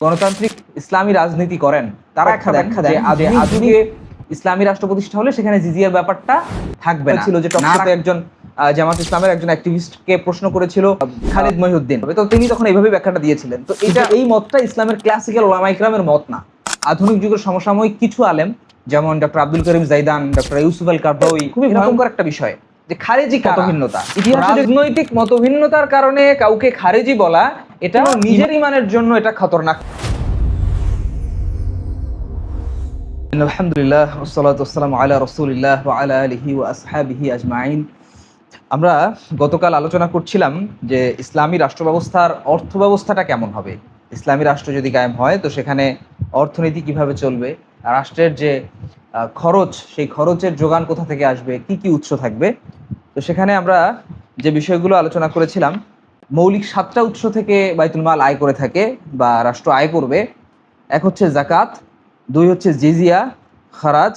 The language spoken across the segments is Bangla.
গণতান্ত্রিক ইসলামী রাজনীতি করেন তারা একটা ব্যাখ্যা দেন যে আধুনিক ইসলামী রাষ্ট্র প্রতিষ্ঠা হলে সেখানে জিজিয়ার ব্যাপারটা থাকবে না। ছিল যে টকশোতে একজন জামাত ইসলামের একজন অ্যাক্টিভিস্টকে প্রশ্ন করেছিল খালিদ মহিউদ্দিন, তো তিনি তখন এইভাবে ব্যাখ্যাটা দিয়েছিলেন। তো এই মতটা ইসলামের ক্লাসিক্যাল ওলামা ইকরামের মত না। আধুনিক যুগের সমসাময়িক কিছু আলেম যেমন ডক্টর আব্দুল করিম জাইদান, ডক্টর ইউসুফ আল কারদাউই, খুবই ভয়ঙ্কর একটা বিষয় যে খারেজি মতভিন্নতা, ইতিহাসে রাজনৈতিক মতভিন্নতার কারণে কাউকে খারেজি বলা, এটা নিজের ইমানের জন্য এটা খতরনাক। আলহামদুলিল্লাহ ওয়াসসালাতু ওয়াসসালামু আলা রাসূলিল্লাহ ওয়া আলা আলিহি ওয়া আসহাবিহি আজমাইন। আমরা গতকাল আলোচনা করছিলাম যে ইসলামী রাষ্ট্র ব্যবস্থার অর্থ ব্যবস্থাটা কেমন হবে। ইসলামী রাষ্ট্র যদি কায়েম হয় তো সেখানে অর্থনীতি কিভাবে চলবে, রাষ্ট্রের যে খরচ, সেই খরচের যোগান কোথা থেকে আসবে, কি কি উৎস থাকবে। তো সেখানে আমরা যে বিষয়গুলো আলোচনা করেছিলাম, মৌলিক 7টা উৎস থেকে বাইতুল মাল আয় করে থাকে বা রাষ্ট্র আয় করবে। এক হচ্ছে জাকাত, 2 হচ্ছে জিজিয়া, খারাজ,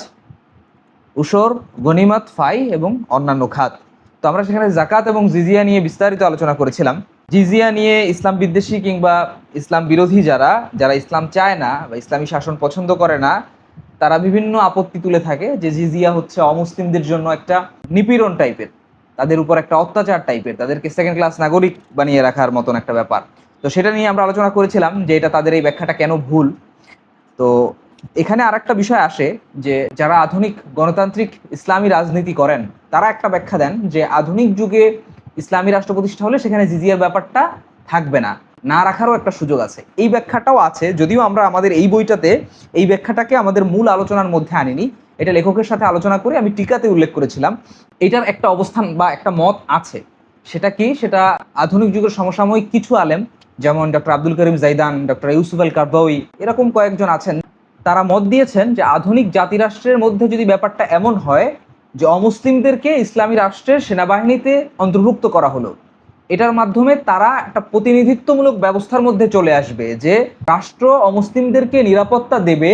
উসর, গনিমত, ফাই এবং অন্যান্য খাত। তো আমরা সেখানে জাকাত এবং জিজিয়া নিয়ে বিস্তারিত আলোচনা করেছিলাম। জিজিয়া নিয়ে ইসলাম বিদ্বেষী কিংবা ইসলাম বিরোধী যারা ইসলাম চায় না বা ইসলামী শাসন পছন্দ করে না, তারা বিভিন্ন আপত্তি তুলে থাকে যে জিজিয়া হচ্ছে অমুসলিমদের জন্য একটা নিপীড়ন টাইপের, তাদের উপর একটা অত্যাচার টাইপের, তাদেরকে সেকেন্ড ক্লাস নাগরিক বানিয়ে রাখার মতন একটা ব্যাপার। তো সেটা নিয়ে আমরা আলোচনা করেছিলাম যে এটা তাদের এই ব্যাখ্যাটা কেন ভুল। তো এখানে আর একটা বিষয় আসে যে যারা আধুনিক গণতান্ত্রিক ইসলামী রাজনীতি করেন তারা একটা ব্যাখ্যা দেন যে আধুনিক যুগে ইসলামী রাষ্ট্র প্রতিষ্ঠা হলে সেখানে জিজিয়ার ব্যাপারটা থাকবে না, না রাখারও একটা সুযোগ আছে। এই ব্যাখ্যাটাও আছে, যদিও আমরা আমাদের এই বইটাতে এই ব্যাখ্যাটাকে আমাদের মূল আলোচনার মধ্যে আনিনি। এটা লেখকের সাথে আলোচনা করে আমি টিকাতে উল্লেখ করেছিলাম। এটার একটা অবস্থান বা একটা মত আছে। সেটা কি? সেটা আধুনিক যুগের সমসাময়িক কিছু আলেম যেমন ডক্টর আব্দুল করিম জাইদান, ডক্টর ইউসুফ আল কারদাউই, এরকম কয়েকজন আছেন, তারা মত দিয়েছেন যে আধুনিক জাতিরাষ্ট্রের মধ্যে যদি ব্যাপারটা এমন হয় যে অমুসলিমদেরকে ইসলামী রাষ্ট্রের সেনাবাহিনীতে অন্তর্ভুক্ত করা হলো, এটার মাধ্যমে তারা একটা প্রতিনিধিত্বমূলক ব্যবস্থার মধ্যে চলে আসবে যে রাষ্ট্র অমুসলিমদেরকে নিরাপত্তা দেবে।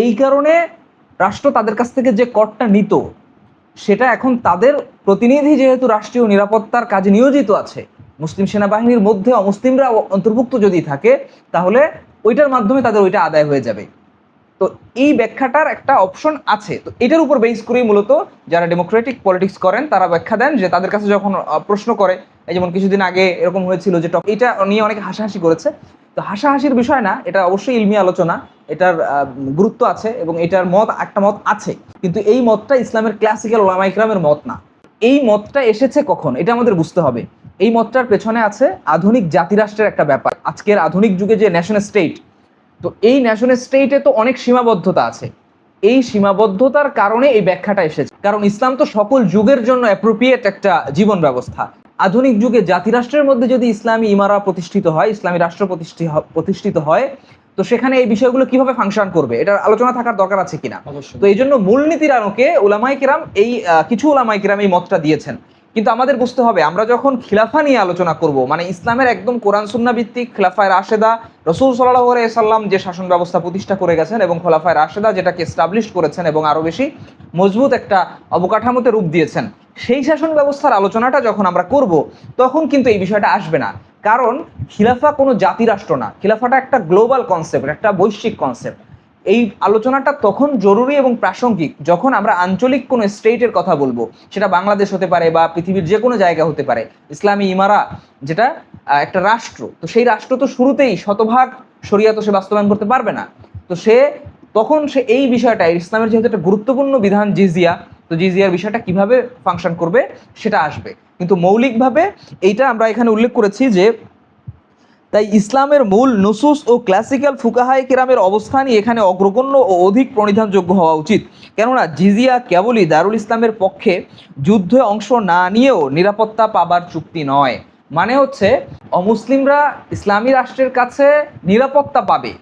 এই কারণে রাষ্ট্র তাদের কাছ থেকে যে করটা নিত সেটা এখন তাদের প্রতিনিধি যেহেতু রাষ্ট্রীয় নিরাপত্তার কাজে নিয়োজিত আছে, মুসলিম সেনাবাহিনীর মধ্যে অমুসলিমরা অন্তর্ভুক্ত যদি থাকে তাহলে ওইটার মাধ্যমে তাদের ওইটা আদায় হয়ে যাবে। তো এই ব্যাখ্যাটার একটা অপশন আছে। তো এটার উপর বেস করেই মূলত যারা ডেমোক্রেটিক পলিটিক্স করেন তারা ব্যাখ্যা দেন যে তাদের কাছে যখন প্রশ্ন করে, এই যেমন কিছুদিন আগে এরকম হয়েছিল যে এটা নিয়ে অনেকে হাসাহাসি করেছে। তো হাসাহাসির বিষয় না, এটা অবশ্যই ইলমি আলোচনা, এটার গুরুত্ব আছে এবং এটার একটা মত আছে, কিন্তু এই মতটা ইসলামের ক্লাসিক্যাল ওলামা ইকরামের মত না। এই মতটা এসেছে কখন এটা আমাদের বুঝতে হবে। এই মতটার পেছনে আছে আধুনিক জাতিরাষ্ট্রের একটা ব্যাপার। আজকের আধুনিক যুগে যে ন্যাশনাল স্টেট, তো এই ন্যাশনাল স্টেটে তো অনেক সীমাবদ্ধতা আছে। এই সীমাবদ্ধতার কারণে এই ব্যাখ্যাটা এসেছে, কারণ ইসলাম তো সকল যুগের জন্য অ্যাপ্রোপ্রিয়েট একটা জীবন ব্যবস্থা। আধুনিক যুগে জাতিরাষ্ট্রের মধ্যে যদি ইসলামী ইমারা প্রতিষ্ঠিত হয়, ইসলামী রাষ্ট্র প্রতিষ্ঠিত হয়, তো সেখানে এই বিষয়গুলো কিভাবে ফাংশন করবে এটার আলোচনা থাকার দরকার আছে কিনা। তো এই জন্য মূলনীতির আলোকে উলামায়ে কেরাম কিছু উলামায়ে কেরাম এই মতটা দিয়েছেন। কিন্তু আমাদের বুঝতে হবে, আমরা যখন খিলাফা নিয়ে আলোচনা করব, মানে ইসলামের একদম কোরআন সুন্নাহ ভিত্তিক খোলাফায়ে রাশেদা, রাসূল সাল্লাল্লাহু আলাইহি সাল্লাম যে শাসন ব্যবস্থা প্রতিষ্ঠা করে গেছেন এবং খোলাফায়ে রাশেদা যেটাকে এস্টাবলিশ করেছেন এবং আরো বেশি মজবুত একটা অবকাঠামোতে রূপ দিয়েছেন, সেই শাসন ব্যবস্থার আলোচনাটা যখন আমরা করব তখন কিন্তু এই বিষয়টা আসবে না। কারণ খিলাফা কোনো জাতি রাষ্ট্র না, খিলাফাটা একটা গ্লোবাল কনসেপ্ট, একটা বৈশ্বিক কনসেপ্ট। এই আলোচনাটা তখন জরুরি এবং প্রাসঙ্গিক যখন আমরা আঞ্চলিক কোনো স্টেটের কথা বলবো, সেটা বাংলাদেশ হতে পারে বা পৃথিবীর যে কোনো জায়গা হতে পারে। ইসলামী ইমারা যেটা একটা রাষ্ট্র, তো সেই রাষ্ট্র তো শুরুতেই শতভাগ শরিয়াত সে বাস্তবায়ন করতে পারবে না। তো তখন সে এই বিষয়টা, ইসলামের যেহেতু একটা গুরুত্বপূর্ণ বিধান জিজিয়া, তো জিজিয়ার বিষয়টা কিভাবে ফাংশন করবে সেটা আসবে। কিন্তু মৌলিকভাবে এইটা আমরা এখানে উল্লেখ করেছি যে তাই ইসলামের মূল নুসুস ও ক্লাসিক্যাল ফুকাহায়ে কেরামের অবস্থানই এখানে অগ্রগণ্য ও অধিক প্রণিধানযোগ্য হওয়া উচিত। কেননা জিজিয়া কেবলই দারুল ইসলামের পক্ষে যুদ্ধে অংশ না নিয়েও নিরাপত্তা পাবার চুক্তি নয়। মানে হচ্ছে অমুসলিমরা ইসলামী রাষ্ট্রের কাছে নিরাপত্তা পাবে,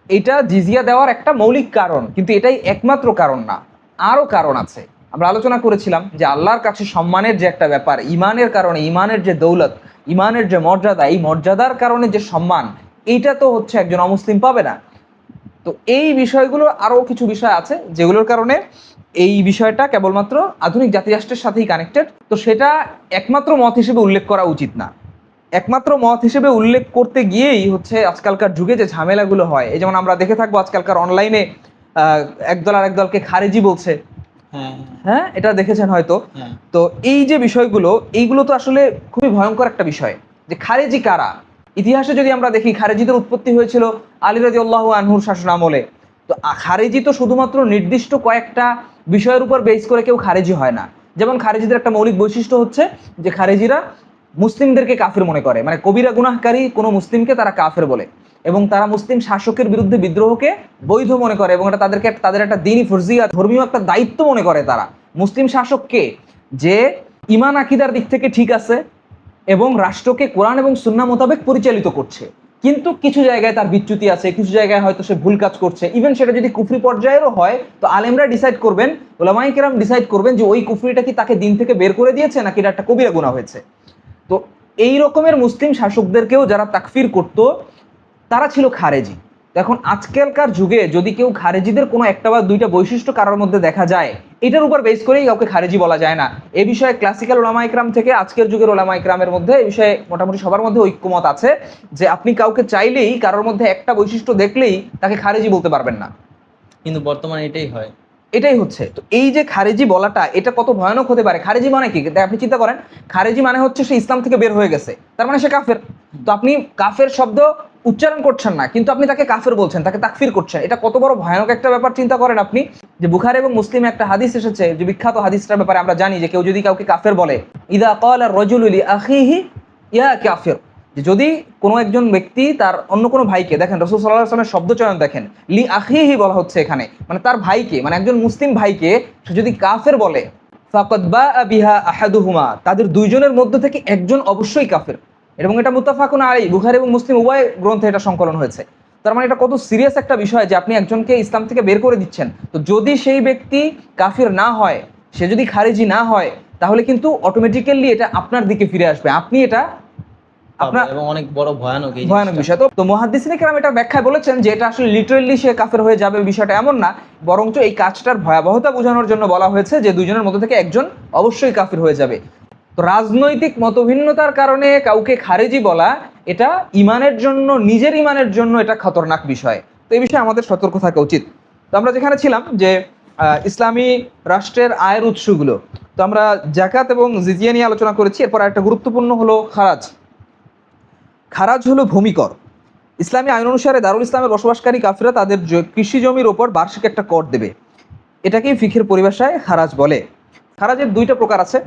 এটা জিজিয়া দেওয়ার একটা মৌলিক কারণ, কিন্তু এটাই একমাত্র কারণ না, আরও কারণ আছে। আমরা আলোচনা করেছিলাম যে আল্লাহর কাছে সম্মানের যে একটা ব্যাপার, ইমানের কারণে, ইমানের যে দৌলত, ইমানের যে মর্যাদা, এই মর্যাদার কারণে যে সম্মান, এইটা তো হচ্ছে একজন অমুসলিম পাবে না। তো এই বিষয়গুলো আরও কিছু বিষয় আছে যেগুলোর কারণে এই বিষয়টা কেবলমাত্র আধুনিক জাতিরাষ্ট্রের সাথেই কানেক্টেড। তো সেটা একমাত্র মত হিসেবে উল্লেখ করা উচিত না। একমাত্র মত হিসেবে উল্লেখ করতে গিয়েই হচ্ছে আজকালকার যুগে যে ঝামেলাগুলো হয়, এই যেমন আমরা দেখে থাকবো আজকালকার অনলাইনে একদল আর একদলকে খারেজি বলছে। হ্যাঁ, এটা দেখেছেন হয়তো। তো এই যে বিষয়গুলো, এইগুলো তো আসলে খুবই ভয়ঙ্কর একটা বিষয় যে খারেজি কারা। ইতিহাসে যদি আমরা দেখি, খারেজিদের উৎপত্তি হয়েছিল আলী রাদিয়াল্লাহু আনহুর শাসন আমলে। তো খারেজি তো শুধুমাত্র নির্দিষ্ট কয়েকটা বিষয়ের উপর বেস করে কেউ খারেজি হয় না। যেমন খারেজিদের একটা মৌলিক বৈশিষ্ট্য হচ্ছে যে খারেজিরা মুসলিমদেরকে কাফির মনে করে, মানে কবিরা গুনাহকারী কোনো মুসলিমকে তারা কাফের বলে, এবং তারা মুসলিম শাসকের বিরুদ্ধে বিদ্রোহকে বৈধ মনে করে, এবং এটা তাদের একটা দ্বীনি ফরজিয়া, ধর্মীয় একটা দায়িত্ব মনে করে। তারা মুসলিম শাসককে যে ঈমান আকীদার দিক থেকে ঠিক আছে এবং রাষ্ট্রকে কোরআন এবং সুন্নাহ মোতাবেক পরিচালিত করছে, কিন্তু কিছু জায়গায় তার বিচ্যুতি আছে, কিছু জায়গায় হয়তো সে ভুল কাজ করছে, ইভেন সেটা যদি কুফরি পর্যায়েরও হয়, তো আলেমরা ডিসাইড করবেন, উলামায়ে কেরাম ডিসাইড করবেন যে ওই কুফরিটা কি তাকে দিন থেকে বের করে দিয়েছে নাকি এটা একটা কবিরা গুনাহ হয়েছে। তো এই রকমের মুসলিম শাসকদেরকেও যারা তাকফির করত, তারা ছিল খারেজি। এখন আজকালকার যুগে যদি কেউ খারেজিদের কোনো একটা বা দুইটা বৈশিষ্ট্য কারোর মধ্যে দেখা যায়, এটার উপর বেস করেই কাউকে খারেজি বলা যায় না। এই বিষয়ে ক্লাসিক্যাল ওলামায়ে কেরাম থেকে আজকের যুগের ওলামায়ে কেরামের মধ্যে এই বিষয়ে মোটামুটি সবার মধ্যে ঐক্যমত আছে যে আপনি কাউকে চাইলেই, কারোর মধ্যে একটা বৈশিষ্ট্য দেখলেই তাকে খারেজি বলতে পারবেন না। কিন্তু বর্তমানে এটাই হয়, এটাই হচ্ছে। তো এই যে খারেজি বলাটা, এটা কত ভয়ানক হতে পারে। খারেজি মানে কি, আপনি চিন্তা করেন, খারেজি মানে হচ্ছে সে ইসলাম থেকে বের হয়ে গেছে, তার মানে সে কাফের। তো আপনি কাফের শব্দ উচ্চারণ করছেন না, কিন্তু আপনি তাকে কাফের বলছেন, তাকে তাকফির করছেন। এটা কত বড় ভয়ানক একটা ব্যাপার চিন্তা করেন আপনি। যে বুখারী এবং মুসলিমে একটা হাদিস এসেছে, যে বিখ্যাত হাদিসটার ব্যাপারে আমরা জানি যে কেউ যদি কাউকে কাফের বলে, ইদা ক্বালা রাজুলু লি আখিহি ইয়া কাফির, যদি কোনো একজন ব্যক্তি তার অন্য কোনো ভাইকে, দেখেন রাসূল সাল্লাল্লাহু আলাইহি ওয়াসাল্লামের শব্দচয়ন দেখেন, লি আখিহি বলা হচ্ছে এখানে, মানে তার ভাইকে, মানে একজন মুসলিম ভাইকে সে যদি কাফের বলে, ফাকাদ বাআ বিহা আহাদুহুমা, তাদের দুইজনের মধ্য থেকে একজন অবশ্যই কাফের। এবং এটা মুত্তাফাকুন আলাইহি, বুখারী এবং মুসলিম উভয় গ্রন্থে এটা সংকলন হয়েছে। তার মানে এটা কত সিরিয়াস একটা বিষয় যে আপনি একজনকে ইসলাম থেকে বের করে দিচ্ছেন। তো যদি সেই ব্যক্তি কাফির না হয়, সে যদি খারেজি না হয়, তাহলে কিন্তু অটোমেটিক্যালি এটা আপনার দিকে ফিরে আসবে, আপনি এটা আপনার এবং অনেক বড় ভয়ানক বিষয়। তো মুহাদ্দিসিনে কেরাম এটা ব্যাখ্যায় বলেছেন যে এটা আসলে লিটারেলি সে কাফের হয়ে যাবে বিষয়টা এমন না, বরঞ্চ এই কাজটার ভয়াবহতা বোঝানোর জন্য বলা হয়েছে যে দুইজনের মধ্যে থেকে একজন অবশ্যই কাফির হয়ে যাবে। তো রাজনৈতিক মতভিন্নতার কারণে কাউকে খারেজি বলা, এটা ইমানের জন্য, নিজের ইমানের জন্য এটা খতরনাক বিষয়। তো এই বিষয়ে আমাদের সতর্ক থাকা উচিত। তো আমরা যেখানে ছিলাম যে ইসলামী রাষ্ট্রের আয়ের উৎসগুলো, তো আমরা জাকাত এবং জিজিয়া নিয়ে আলোচনা করেছি। এরপর একটা গুরুত্বপূর্ণ হলো খারাজ। খারাজ হলো ভূমিকর। ইসলামী আইন অনুসারে দারুল ইসলামের বসবাসকারী কাফিরা তাদের কৃষি জমির ওপর বার্ষিক একটা কর দেবে, এটাকেই ফিখের পরিভাষায় খারাজ বলে। খারাজের দুইটা প্রকার আছে,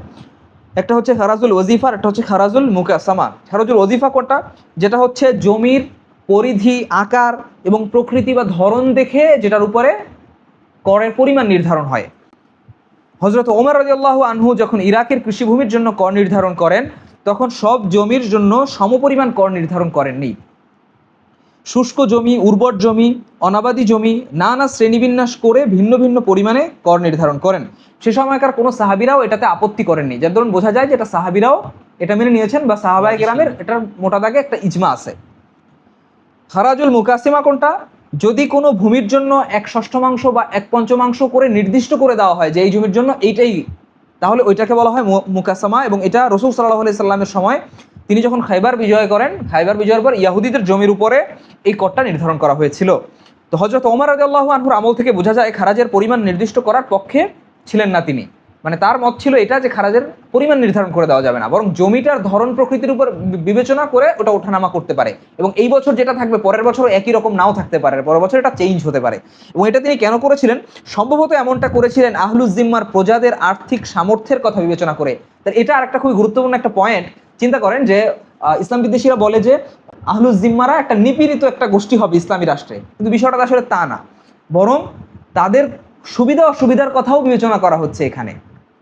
একটা হচ্ছে খারাজুল ওজিফা, একটা হচ্ছে খারাজুল মুকাসামা। খারাজুল ওজিফা কোনটা, যেটা হচ্ছে জমির পরিধি, আকার এবং প্রকৃতি বা ধরন দেখে যেটার উপরে করের পরিমাণ নির্ধারণ হয়। হযরত ওমর রাদিয়াল্লাহু আনহু যখন ইরাকের কৃষিভূমির জন্য কর নির্ধারণ করেন, তখন সব জমির জন্য সমপরিমাণ কর নির্ধারণ করেননি। শুষ্ক জমি, উর্বর জমি, অনাবাদি জমি নানা শ্রেণীবিন্যাস করে ভিন্ন ভিন্ন পরিমাণে কর নির্ধারণ করেন। সে সময়কার কোনো সাহাবীরাও এটাতে আপত্তি করেননি, যার ধরুন বোঝা যায় যে এটা সাহাবীরাও এটা মেনে নিয়েছেন, বা সাহাবায়ে কেরামের এটার মোটা দাগে একটা ইজমা আছে। খারাজুল মুকাসিমা কোনটা, যদি কোনো ভূমির জন্য 1/6 বা 1/5 করে নির্দিষ্ট করে দেওয়া হয় যে এই জমির জন্য এইটাই, তাহলে ওইটাকে বলা হয় মুকাসামা। এবং এটা রাসূল সাল্লাল্লাহু আলাইহি সাল্লামের সময় তিনি যখন খাইবার বিজয় করেন, খাইবার বিজয়ের পর ইহুদিদের জমির উপরে এই করটা নির্ধারণ করা হয়েছিল। তো হযরত ওমর রাদিয়াল্লাহু আনহুর আমল থেকে বোঝা যায় খারাজের পরিমাণ নির্দিষ্ট করার পক্ষে ছিলেন না তিনি। মানে তার মত ছিল এটা যে খারাজের পরিমাণ নির্ধারণ করে দেওয়া যাবে না, বরং জমিটার ধরন প্রকৃতির উপর বিবেচনা করে ওটা ওঠানামা করতে পারে। এবং এই বছর যেটা থাকবে পরের বছর একই রকম নাও থাকতে পারে, পরের বছর এটা চেঞ্জ হতে পারে। এবং এটা তিনি কেন করেছিলেন, সম্ভবত এমনটা করেছিলেন আহলুজ জিম্মার প্রজাদের আর্থিক সামর্থ্যের কথা বিবেচনা করে। তার এটা আরেকটা খুবই গুরুত্বপূর্ণ একটা পয়েন্ট। চিন্তা করেন যে ইসলাম বিদ্বেষীরা বলে যে আহলুজ জিম্মারা একটা নিপীড়িত একটা গোষ্ঠী হবে ইসলামী রাষ্ট্রে, কিন্তু বিষয়টা আসলে তা না, বরং তাদের সুবিধা অসুবিধার কথাও বিবেচনা করা হচ্ছে এখানে।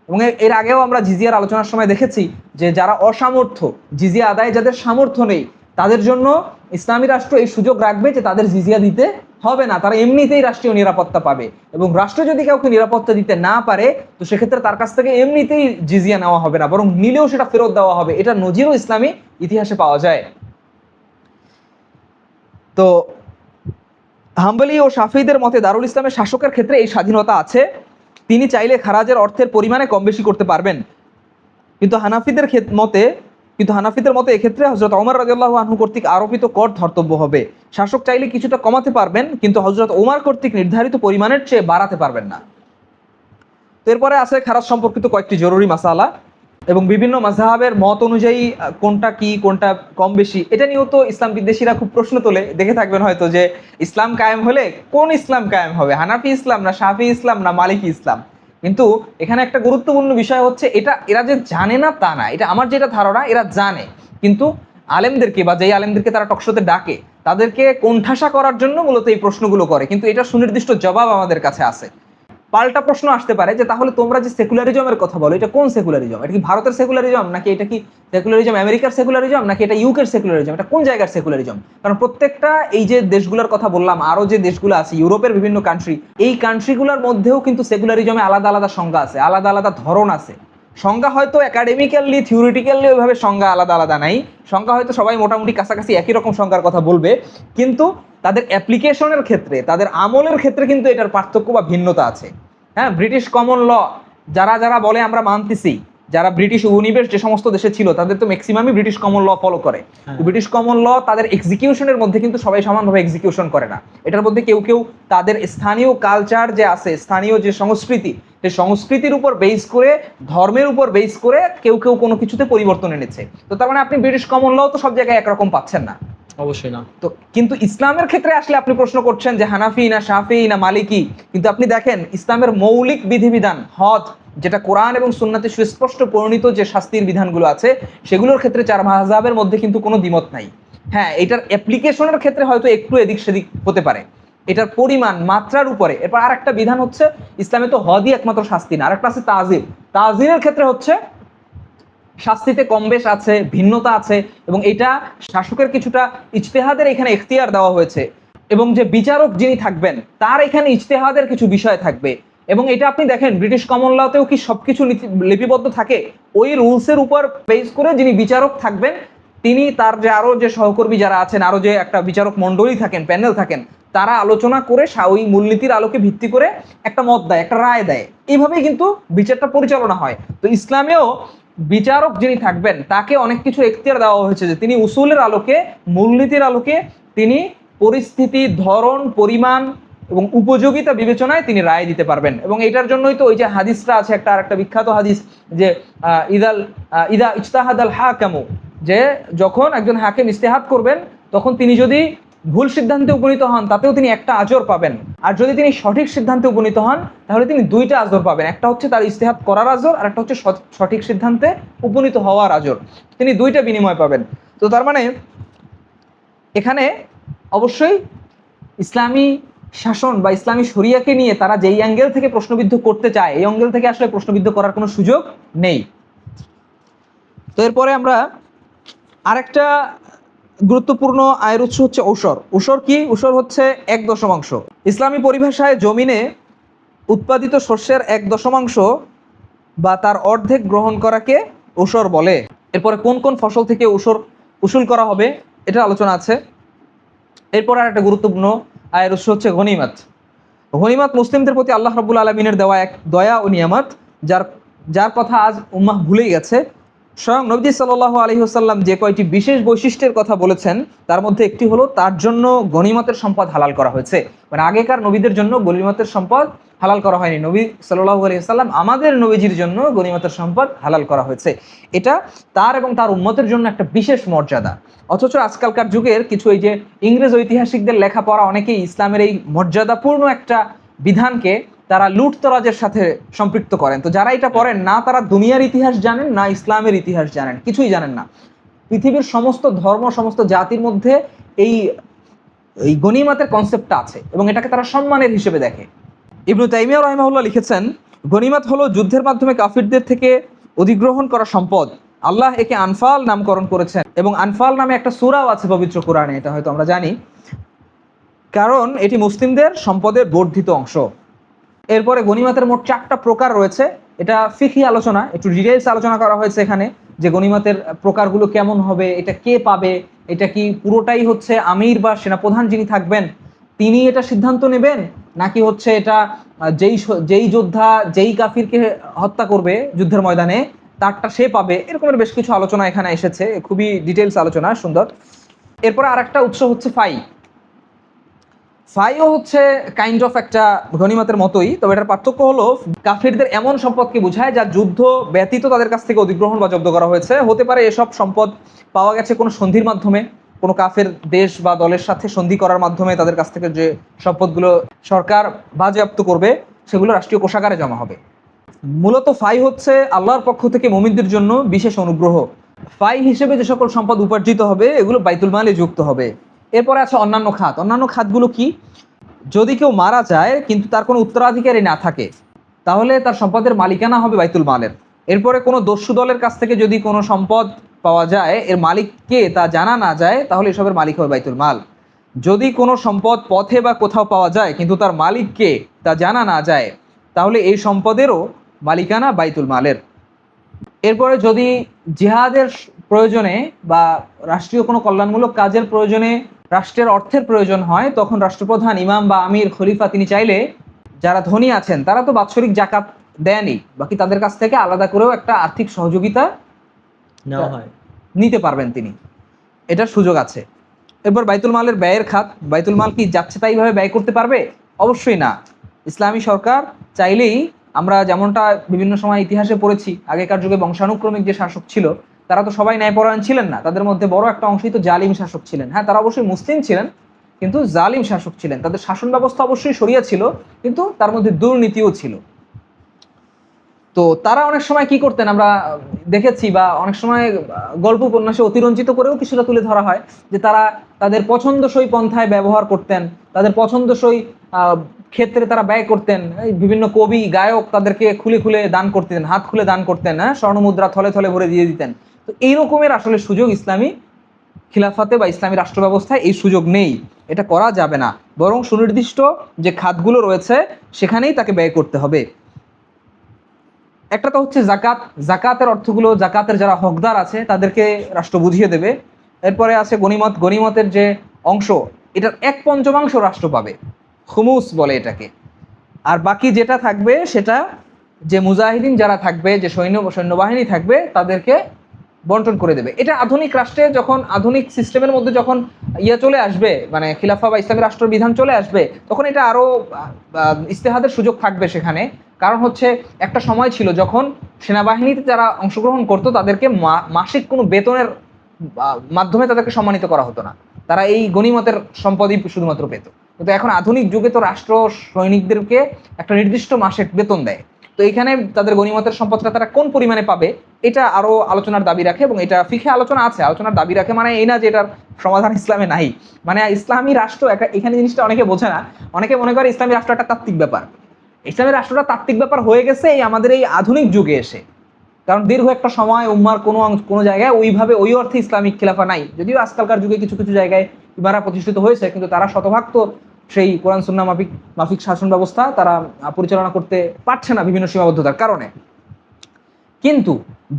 এবং এর আগেও আমরা জিজিয়ার আলোচনার সময় দেখেছি যে যারা অসামর্থ্য, জিজিয়া আদায় যাদের সামর্থ্য নেই, তাদের জন্য ইসলামী রাষ্ট্র এই সুযোগ রাখবে যে তাদের জিজিয়া দিতে হবে না, তারা এমনিতেই রাষ্ট্রীয় নিরাপত্তা পাবে। এবং রাষ্ট্র যদি কাউকে নিরাপত্তা দিতে না পারে, তো সেক্ষেত্রে তার কাছ থেকে এমনিতেই জিজিয়া নেওয়া হবে না, বরং নিলেও সেটা ফেরত দেওয়া হবে। এটা নজিরও ইসলামী ইতিহাসে পাওয়া যায়। তো হাম্বলি ও শাফিঈদের মতে দারুল ইসলামের শাসকের ক্ষেত্রে এই স্বাধীনতা আছে, তিনি চাইলে খারাজের অর্থের পরিমাণে কম বেশি করতে পারবেন। কিন্তু হানাফিদের মতে কিন্তু হানাফিদের মতে এক্ষেত্রে হযরত ওমর রাদিয়াল্লাহু আনহু কর্তৃক আরোপিত কর ধর্তব্য হবে। শাসক চাইলে কিছুটা কমাতে পারবেন, কিন্তু হযরত ওমর কর্তৃক নির্ধারিত পরিমাণের চেয়ে বাড়াতে পারবেন না। তো এরপরে আছে খেরাত সম্পর্কিত কয়েকটি জরুরি মাসালা এবং বিভিন্ন মাযহাবের মত অনুযায়ী কোনটা কি কোনটা কম বেশি, এটা নিয়েও তো ইসলাম বিদ্বেষীরা খুব প্রশ্ন তোলে। দেখে থাকবেন হয়তো যে ইসলাম কায়েম হলে কোন ইসলাম কায়েম হবে, হানাফি ইসলাম না শাফি ইসলাম না মালিকি ইসলাম। কিন্তু এখানে একটা গুরুত্বপূর্ণ বিষয় হচ্ছে, এটা এরা যে জানে না তা না, এটা আমার যেটা ধারণা এরা জানে, কিন্তু আলেমদেরকে বা যেই আলেমদেরকে তারা টকশোতে ডাকে তাদেরকে কোণঠাসা করার জন্য মূলত এই প্রশ্নগুলো করে, কিন্তু এটা সুনির্দিষ্ট জবাব আমাদের কাছে আছে। পাল্টা প্রশ্ন আসতে পারে যে তাহলে তোমরা যে সেকুলারিজমের কথা বলো, এটা কোন সেকুলারিজম? এটা কি ভারতের সেকুলারিজম, নাকি এটা কি সেকুলারিজম আমেরিকার সেকুলারিজম, নাকি এটা ইউকের সেকুলারিজম? এটা কোন জায়গার সেকুলারিজম? কারণ প্রত্যেকটা এই যে দেশগুলোর কথা বললাম, আরো যে দেশগুলো আছে ইউরোপের বিভিন্ন কান্ট্রি, এই কান্ট্রিগুলোর মধ্যেও কিন্তু সেকুলারিজমে আলাদা আলাদা সংজ্ঞা আছে, আলাদা আলাদা ধরন আছে। সংজ্ঞা হয়তো একাডেমিক্যালি থিওরিটিক্যালি ওইভাবে সংজ্ঞা আলাদা আলাদা নাই, সংজ্ঞা হয়তো সবাই মোটামুটি কাছাকাছি একই রকম সংজ্ঞার কথা বলবে, কিন্তু তাদের অ্যাপ্লিকেশনের ক্ষেত্রে, তাদের আমলের ক্ষেত্রে কিন্তু এটার পার্থক্য বা ভিন্নতা আছে। হ্যাঁ, ব্রিটিশ কমন ল যারা যারা বলে আমরা মানতেছি, যারা ব্রিটিশ উপনিবেশ যে সমস্ত দেশে ছিল তাদের তো ম্যাক্সিমামই ব্রিটিশ কমন ল ফলো করে। ব্রিটিশ কমন ল তাদের এক্সিকিউশনের মধ্যে কিন্তু সবাই সমানভাবে এক্সিকিউশন করে না। এটার মধ্যে কেউ কেউ তাদের স্থানীয় কালচার যে আছে, স্থানীয় যে সংস্কৃতি, সেই সংস্কৃতির উপর বেস করে, ধর্মের উপর বেস করে কেউ কেউ কোনো কিছুতে পরিবর্তন এনেছে। তো তার মানে আপনি ব্রিটিশ কমন ল তো সব জায়গায় একরকম পাচ্ছেন না, অবশ্যই না। তো কিন্তু ইসলামের ক্ষেত্রে আসলে আপনি প্রশ্ন করছেন যে হানাফি না শাফি না মালিকি, কিন্তু আপনি দেখেন ইসলামের মৌলিক বিধিবিধান হদ, যেটা কোরআন এবং সুন্নাতে সুস্পষ্ট পরিণীত যে শাস্তির বিধানগুলো আছে, সেগুলোর ক্ষেত্রে চার মাযহাবের মধ্যে কিন্তু কোনো দ্বিমত নাই। হ্যাঁ, এটার অ্যাপ্লিকেশনের ক্ষেত্রে হয়তো একটু এদিক সেদিক হতে পারে, এটার পরিমাণ মাত্রার উপরে। এরপর আর একটা বিধান হচ্ছে, ইসলামে তো হদই একমাত্র শাস্তি না, আরেকটা আছে তাজির। তাজিরের ক্ষেত্রে হচ্ছে শাস্তিতে কম বেশ আছে, ভিন্নতা আছে, এবং এটা শাসকের কিছুটা ইজতেহাদের এখানে এখতিয়ার দেওয়া হয়েছে, এবং যে বিচারক যিনি থাকবেন তার এখানে ইজতেহাদের কিছু বিষয় থাকবে। এবং এটা আপনি দেখেন ব্রিটিশ কমন লতেও কি সবকিছু লিপিবদ্ধ থাকে? ওই রুলসের উপর বেস করে যিনি বিচারক থাকবেন, তিনি তার যে আরো যে সহকর্মী যারা আছেন, আরো যে একটা বিচারক মন্ডলী থাকেন, প্যানেল থাকেন, তারা আলোচনা করে ওই মূলনীতির আলোকে ভিত্তি করে একটা মত দেয়, একটা রায় দেয়। এইভাবেই কিন্তু বিচারটা পরিচালনা হয়। তো ইসলামেও বিচারক যিনি থাকবেন তাকে অনেক কিছু এখতিয়ার দেওয়া হয়েছে, যে তিনি উসুলের আলোকে, মূলনীতির আলোকে তিনি পরিস্থিতি, ধরন, পরিমাণ এবং উপযোগিতা বিবেচনায় তিনি রায় দিতে পারবেন। এবং এটার জন্যই তো ওই যে হাদিসটা আছে, একটা বিখ্যাত হাদিস, যে ইদা ইজতাহাদাল হাকামু, যে যখন একজন হাকিম ইজতিহাদ করবেন তখন তিনি যদি ভুল সিদ্ধান্তে উপনীত হন তাতেও তিনি একটা আজর পাবেন, আর যদি তিনি সঠিক সিদ্ধান্তে উপনীত হন তাহলে তিনি দুইটা আজর পাবেন। একটা হচ্ছে তার ইজতিহাদ করার আজর, আর একটা হচ্ছে সঠিক সিদ্ধান্তে উপনীত হওয়ার আজর, তিনি দুইটা বিনিময় পাবেন। তো তার মানে এখানে অবশ্যই ইসলামী শাসন বা ইসলামী শরিয়াকে নিয়ে তারা যেই অ্যাঙ্গেল থেকে প্রশ্নবিদ্ধ করতে চায়, এই অ্যাঙ্গেল থেকে আসলে প্রশ্নবিদ্ধ করার কোনো সুযোগ নেই। তো এরপরে আমরা আরেকটা গুরুত্বপূর্ণ আয়ের উৎস হচ্ছে ঔষর। ঔষর কি? ঔষর হচ্ছে 1/10। ইসলামী পরিভাষায় জমিনে উৎপাদিত শস্যের 1/10 বা তার অর্ধেক গ্রহণ করাকে ঔষর বলে। এরপরে কোন কোন ফসল থেকে ঔষর উসুল করা হবে এটা আলোচনা আছে। এরপর আর একটা গুরুত্বপূর্ণ আয়ের উৎস হচ্ছে গনিমত। গনিমত মুসলিমদের প্রতি আল্লাহ রাব্বুল আলামিনের দেওয়া এক দয়া ও নিয়ামত, যার কথা আজ উম্মাহ ভুলেই গেছে। স্বয়ং নবী সাল্লাল্লাহু আলাইহি ওয়াসাল্লাম যে কয়টি বিশেষ বৈশিষ্ট্যের কথা বলেছেন তার মধ্যে একটি হলো তার জন্য গনিমতের সম্পদ হালাল করা হয়েছে। মানে আগেকার নবীদের জন্য গনিমতের সম্পদ হালাল করা হয়নি, নবী সাল্লাল্লাহু আলাইহি ওয়াসাল্লাম আমাদের নবীজির জন্য গনিমতের সম্পদ হালাল করা হয়েছে। এটা তার এবং তার উম্মতের জন্য একটা বিশেষ মর্যাদা। অথচ আজকালকার যুগের কিছু এই যে ইংরেজ ঐতিহাসিকদের লেখাপড়া অনেকেই ইসলামের এই মর্যাদাপূর্ণ একটা বিধানকে তারা লুটতরাজের সাথে সম্পৃক্ত করেন। তো যারা এটা পড়েন না, তারা দুনিয়ার ইতিহাস জানেন না, ইসলামের ইতিহাস জানেন, কিছুই জানেন না। পৃথিবীর সমস্ত ধর্ম, সমস্ত জাতির মধ্যে এই গনিমতের কনসেপ্টটা আছে এবং এটাকে তারা সম্মানের হিসেবে দেখে। ইবনু তাইমিয়া রাহিমাহুল্লাহ লিখেছেন, গনিমত হলো যুদ্ধের মাধ্যমে কাফিরদের থেকে অধিগ্রহণ করা সম্পদ। আল্লাহ একে আনফাল নামকরণ করেছেন এবং আনফাল নামে একটা সূরাও আছে পবিত্র কোরআনে, এটা হয়তো আমরা জানি, কারণ এটি মুসলিমদের সম্পদের বর্ধিত অংশ। এরপরে গনিমতের মোট 4টা প্রকার রয়েছে। এটা ফিকহি আলোচনা, একটু ডিটেইলস আলোচনা করা হয়েছে এখানে, যে গনিমতের প্রকারগুলো কেমন হবে, এটা কে পাবে, এটা কি পুরোটাই হচ্ছে আমির বা সেনাপ্রধান যিনি থাকবেন তিনি এটা সিদ্ধান্ত নেবেন, নাকি হচ্ছে এটা যেই যোদ্ধা যেই কাফিরকে হত্যা করবে যুদ্ধের ময়দানে তারটা সে পাবে, এরকমের বেশ কিছু আলোচনা এখানে এসেছে, খুবই ডিটেলস আলোচনা, সুন্দর। এরপরে আর একটা উৎস হচ্ছে ফাই। ফাইও হচ্ছে কাইন্ড অফ একটা গনিমতের মতোই, তবে এটার পার্থক্য হলো কাফিরদের এমন সম্পদকে বোঝায় যা যুদ্ধ ব্যতীত তাদের কাছ থেকে অধিগ্রহণ বা জব্দ করা হয়েছে। হতে পারে এসব সম্পদ পাওয়া গেছে কোনো সন্ধির মাধ্যমে, কোনো কাফের দেশ বা দলের সাথে সন্ধি করার মাধ্যমে তাদের কাছ থেকে যে সম্পদগুলো সরকার বাজেয়াপ্ত করবে সেগুলো রাষ্ট্রীয় কোষাগারে জমা হবে। মূলত ফাই হচ্ছে আল্লাহর পক্ষ থেকে মুমিনদের জন্য বিশেষ অনুগ্রহ। ফাই হিসেবে যে সকল সম্পদ উপার্জিত হবে এগুলো বাইতুল মালে যুক্ত হবে। এরপরে আছে অন্যান্য খাত। অন্যান্য খাতগুলো কি? যদি কেউ মারা যায় কিন্তু তার কোনো উত্তরাধিকারী না থাকে তাহলে তার সম্পদের মালিকানা হবে বাইতুল মালের। এরপরে কোনো দস্যু দলের কাছ থেকে যদি কোনো সম্পদ পাওয়া যায়, এর মালিক কে তা জানা না যায়, তাহলে এসবের মালিক হবে বাইতুল মাল। যদি কোনো সম্পদ পথে বা কোথাও পাওয়া যায় কিন্তু তার মালিক কে তা জানা না যায়, তাহলে এই সম্পদেরও মালিকানা বাইতুল মালের। এরপরে যদি জিহাদের প্রয়োজনে বা রাষ্ট্রীয় কোনো কল্যাণমূলক কাজের প্রয়োজনে রাষ্ট্রের অর্থের প্রয়োজন হয়, তখন রাষ্ট্রপ্রধান, ইমাম বা আমির, খলিফা তিনি চাইলে যারা ধনী আছেন তারা তো বাৎসরিক জাকাত দেয়নি, বাকি তাদের কাছ থেকে আলাদা করেও একটা আর্থিক সহযোগিতা নেওয়া হয়। নিতে পারবেন তিনি, এটার সুযোগ আছে। এরপর বাইতুল মালের ব্যয়ের খাত। বাইতুল মাল কি যাচ্ছে তাইভাবে ব্যয় করতে পারবে? অবশ্যই না। ইসলামী সরকার চাইলেই, আমরা যেমনটা বিভিন্ন সময় ইতিহাসে পড়েছি, আগেকার যুগে বংশানুক্রমিক যে শাসক ছিল তারা তো সবাই ন্যায়পরায়ণ ছিলেন না, তাদের মধ্যে বড় একটা অংশই তো জালিম শাসক ছিলেন। হ্যাঁ, তারা অবশ্যই মুসলিম ছিলেন কিন্তু জালিম শাসক ছিলেন। তাদের শাসন ব্যবস্থা অবশ্যই শরিয়া ছিল কিন্তু তার মধ্যে দুর্নীতিও ছিল। তো তারা অনেক সময় কি করতেন আমরা দেখেছি, বা অনেক সময় গল্প উপন্যাসে অতিরঞ্জিত করেও কিছুটা তুলে ধরা হয়, যে তারা তাদের পছন্দসই পন্থায় ব্যবহার করতেন, তাদের পছন্দসই ক্ষেত্রে তারা ব্যয় করতেন। এই বিভিন্ন কবি, গায়ক তাদেরকে খুলে খুলে দান করতেন, হাত খুলে দান করতেন, হ্যাঁ, স্বর্ণমুদ্রা থলে থলে ভরে দিয়ে দিতেন। তো এই রকমের আসলে সুযোগ ইসলামী খিলাফাতে বা ইসলামী রাষ্ট্র ব্যবস্থায় এই সুযোগ নেই, এটা করা যাবে না। বরং সুনির্দিষ্ট যে খাতগুলো রয়েছে সেখানেই তাকে ব্যয় করতে হবে। একটা তো হচ্ছে জাকাত। জাকাতের অর্থগুলো, জাকাতের যারা হকদার আছে তাদেরকে রাষ্ট্র বুঝিয়ে দেবে। এরপরে আছে গনিমত। গনিমতের যে অংশ, এটার 1/5 রাষ্ট্র পাবে, খুমুস বলে এটাকে। আর বাকি যেটা থাকবে সেটা যে মুজাহিদিন যারা থাকবে, যে সৈন্যবাহিনী থাকবে তাদেরকে বন্টন করে দেবে। এটা আধুনিক রাষ্ট্রে যখন, আধুনিক সিস্টেমের মধ্যে যখন চলে আসবে, মানে খিলাফা বা ইসলামী রাষ্ট্র বিধান চলে আসবে, তখন এটা আরো ইস্তেহাদের সুযোগ থাকবে সেখানে। কারণ হচ্ছে একটা সময় ছিল যখন সেনাবাহিনীতে যারা অংশগ্রহণ করতো তাদেরকে মাসিক কোনো বেতনের মাধ্যমে তাদেরকে সম্মানিত করা হতো না, তারা এই গনিমতের সম্পদই শুধুমাত্র পেত। কিন্তু এখন আধুনিক যুগে তো রাষ্ট্র সৈনিকদেরকে একটা নির্দিষ্ট মাসিক বেতন দেয়। তো এখানে তাদের গনিমতের সম্পদটা তারা কোন পরিমাণে পাবে এটা আরো আলোচনার দাবি রাখে, এবং এটা ফিখে আলোচনা আছে, আলোচনার দাবি রাখে। মানে এই না যে এটার সমাধান ইসলামে নাই, মানে ইসলামী রাষ্ট্র এখানে জিনিসটা অনেকে বোঝে না। অনেকে মনে করে ইসলামী রাষ্ট্র একটা তাত্ত্বিক ব্যাপার। ইসলামী রাষ্ট্রটা তাত্ত্বিক ব্যাপার হয়ে গেছে এই আমাদের এই আধুনিক যুগে এসে, কারণ দীর্ঘ একটা সময় উম্মার কোনো জায়গায় ওইভাবে ওই অর্থে ইসলামিক খিলাফা নাই। যদিও আজকালকার যুগে কিছু কিছু জায়গায় ইমারা প্রতিষ্ঠিত হয়েছে, কিন্তু তারা শতভাগ তো সেই কোরআন সুন্নাহ মাফিক শাসন ব্যবস্থা তারা পরিচালনা করতে পারছে না বিভিন্ন সীমাবদ্ধতার কারণে। কিন্তু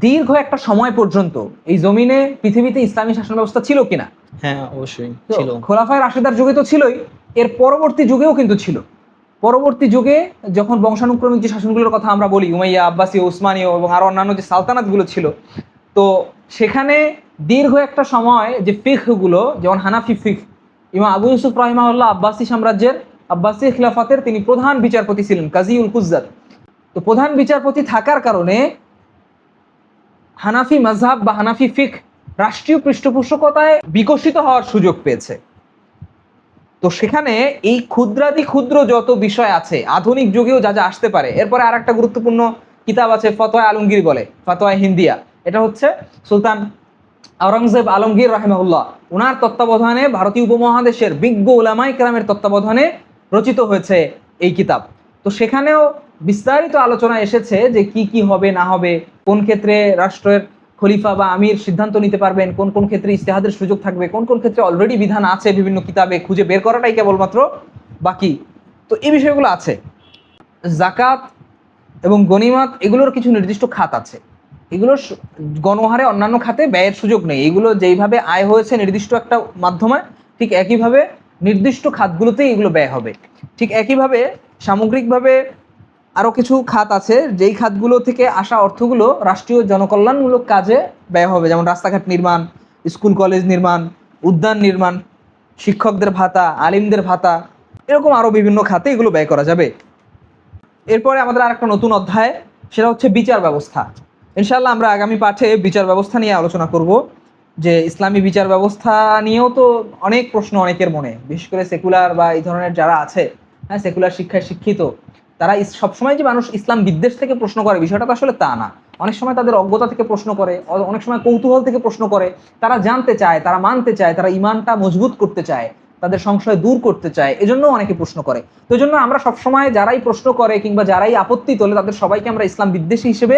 দীর্ঘ একটা সময় পর্যন্ত এই জমিনে পৃথিবীতে ইসলামী শাসন ব্যবস্থা ছিল কিনা? হ্যাঁ, অবশ্যই ছিল। খোলাফায়ে রাশিদার যুগে তো ছিলই, এর পরবর্তী যুগেও কিন্তু ছিল। পরবর্তী যুগে যখন বংশানুক্রমিক যে শাসনগুলোর কথা আমরা বলি, উমাইয়া, আব্বাসীয়, উসমানীয় এবং আরো অন্যান্য যে সালতানাতগুলো ছিল, তো সেখানে দীর্ঘ একটা সময় যে ফিকহগুলো, যেমন হানাফি ফিকহ, ইমাম আবু ইউসুফ রাহিমাহুল্লাহ আব্বাসী সাম্রাজ্যের, আব্বাসী খিলাফাতের তিনি প্রধান বিচারপতি ছিলেন, কাজীউল কুজ্জাত। তো প্রধান বিচারপতি থাকার কারণে হানাফি মাযহাব বা হানাফি ফিকহ রাষ্ট্রীয় পৃষ্ঠপোষকতায় বিকশিত হওয়ার সুযোগ পেয়েছে। তো সেখানে এই ক্ষুদ্রাতি ক্ষুদ্র যত বিষয় আছে আধুনিক যুগেও যা যা আসতে পারে। এরপরে আর একটা গুরুত্বপূর্ণ কিতাব আছে, ফতোয়া আলমগীর বলে, ফতোয়া হিন্দিয়া। এটা হচ্ছে সুলতান আওরঙ্গজেব আলমগীর রাহিমাহুল্লাহ, ওনার তত্ত্বাবধানে ভারতীয় উপমহাদেশের বিজ্ঞ উলামায়ে কেরামের তত্ত্বাবধানে রচিত হয়েছে এই কিতাব। তো সেখানেও বিস্তারিত আলোচনা এসেছে যে কি কি হবে না হবে, কোন ক্ষেত্রে রাষ্ট্রের খলিফা বা আমির সিদ্ধান্ত নিতে পারবেন, কোন কোন ক্ষেত্রে ইজতিহাদের সুযোগ থাকবে, কোন কোন ক্ষেত্রে অলরেডি বিধান আছে বিভিন্ন কিতাবে, খুঁজে বের করাটাই কেবলমাত্র বাকি। তো এই বিষয়গুলো আছে। জাকাত এবং গনিমত এগুলোর কিছু নির্দিষ্ট খাত আছে, এগুলোর গণহারে অন্যান্য খাতে ব্যয়ের সুযোগ নেই। এগুলো যেইভাবে আয় হয়েছে নির্দিষ্ট একটা মাধ্যমে, ঠিক একইভাবে নির্দিষ্ট খাতগুলোতেই এগুলো ব্যয় হবে। ঠিক একইভাবে সামগ্রিকভাবে আরও কিছু খাত আছে যেই খাতগুলো থেকে আসা অর্থগুলো রাষ্ট্রীয় জনকল্যাণমূলক কাজে ব্যয় হবে, যেমন রাস্তাঘাট নির্মাণ, স্কুল কলেজ নির্মাণ, উদ্যান নির্মাণ, শিক্ষকদের ভাতা, আলিমদের ভাতা, এরকম আরও বিভিন্ন খাতে এগুলো ব্যয় করা যাবে। এরপরে আমাদের আরেকটা নতুন অধ্যায়, সেটা হচ্ছে বিচার ব্যবস্থা। ইনশাআল্লাহ আমরা আগামী পাঠে বিচার ব্যবস্থা নিয়ে আলোচনা করব, যে ইসলামী বিচার ব্যবস্থা নিয়েও তো অনেক প্রশ্ন অনেকের মনে, বিশেষ করে সেকুলার বা এই ধরনের যারা আছে, হ্যাঁ, সেকুলার শিক্ষায় শিক্ষিত, তারা সবসময় যে মানুষ ইসলাম বিদ্বেষ থেকে প্রশ্ন করে বিষয়টা তো আসলে তা না। অনেক সময় তাদের অজ্ঞতা থেকে প্রশ্ন করে, অনেক সময় কৌতূহল থেকে প্রশ্ন করে, তারা জানতে চায়, তারা মানতে চায়, তারা ইমানটা মজবুত করতে চায়, তাদের সংশয় দূর করতে চায়, এজন্য অনেকে প্রশ্ন করে। তো এই জন্য আমরা সবসময় যারাই প্রশ্ন করে কিংবা যারাই আপত্তি তোলে তাদের সবাইকে আমরা ইসলাম বিদ্বেষী হিসেবে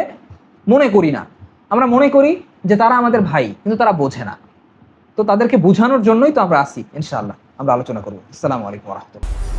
মনে করি না। আমরা মনে করি যে তারা আমাদের ভাই, কিন্তু তারা বোঝে না। তো তাদেরকে বোঝানোর জন্যই তো আমরা আসি। ইনশাআল্লাহ আমরা আলোচনা করবো। আসসালামু আলাইকুম ওয়া রাহমাতুল্লাহ।